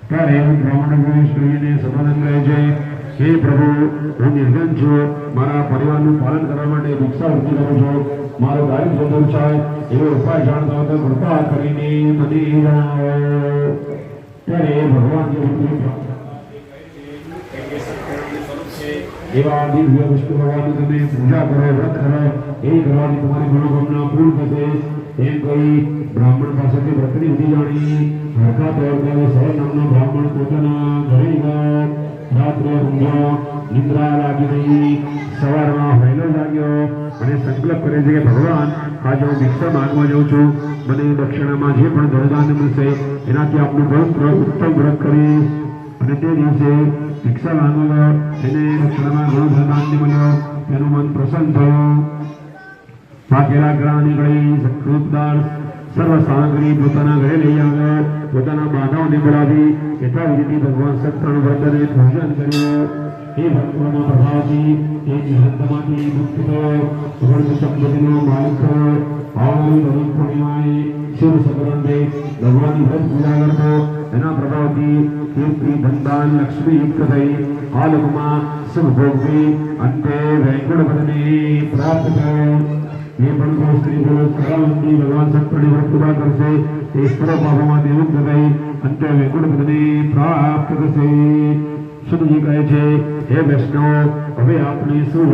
ત્યારે બ્રાહ્મણ સ્ત્રીને સદાનંદ કહે છે, હે પ્રભુ, હું નિર્ધન છું, મારા પરિવારનું પાલન કરવા માટે ભિક્ષા વૃત્તિ કરું છું, મારો દારિદ્ર્ય દૂર થાય એવો ઉપાય જાણતા હોય તો કૃપા કરીને મને જણાવો. ત્યારે ભગવાન એવા દિવ્ય વિષ્ણુ ભગવાનની તમે પૂજા કરો, વ્રત કરો, એ કરવાથી તમારી મનોકામના પૂર્ણ થશે એમ કહી બ્રાહ્મણ પાસેથી વ્રતની વિધિ જાણી હરખા તોડ સર નામનો બ્રાહ્મણ પોતાના ઘરે ગયો. રાત્રે ઊંઘ્યો, નિદ્રા લાગી રહી. સવારમાં વહેલો જાગ્યો અને સંકલ્પ કરે છે કે ભગવાન, આજે હું ભિક્ષા માંગવા જાઉં છું, મને દક્ષિણામાં જે પણ ધનધાન્ય મળશે એનાથી આપનું પવિત્ર ઉત્તમ વ્રત કરી. અને તે દિવસે ભિક્ષા માંગવા એને દક્ષિણામાં ઘણો ધનધાન્ય મળ્યો, તેનું મન પ્રસન્ન થયું. પાકેલા ગ્રહ નીકળી સકૃતદાર સર્વ સામગ્રી પોતાના ઘરે લઈ આવ્યો. પોતાના બાધાઓને બોલાવી યથાવિધિથી ભગવાન સત્તાનું વ્રતને પૂજન કર્યું. એ ભક્તોના પ્રભાવથી એ નિહંતમાંથી મુક્ત થયો, સુવર્ણ સંપત્તિનો માલિક થયો. આવનારી દરેક પૂર્ણિમાએ શિવ સગરંદે ભગવાનની વ્રત પૂજા કરતો. એના પ્રભાવથી કીર્તિ ધનદાન લક્ષ્મી યુક્ત થઈ આ લોકમાં સુખ ભોગવી અંતે વૈકુંઠપદને પ્રાપ્ત થયો. ये बड़ो स्त्री को कलावंती भगवान सत्पणी व्रत पूरा करसे ते सर्व पापोमांथी मुक्त થઈ અંતે વૈકુંઠ પદને પ્રાપ્ત થશે. સુખજી કહે છે, હે વૈષ્ણવ, હવે આપણે સુવર્ણ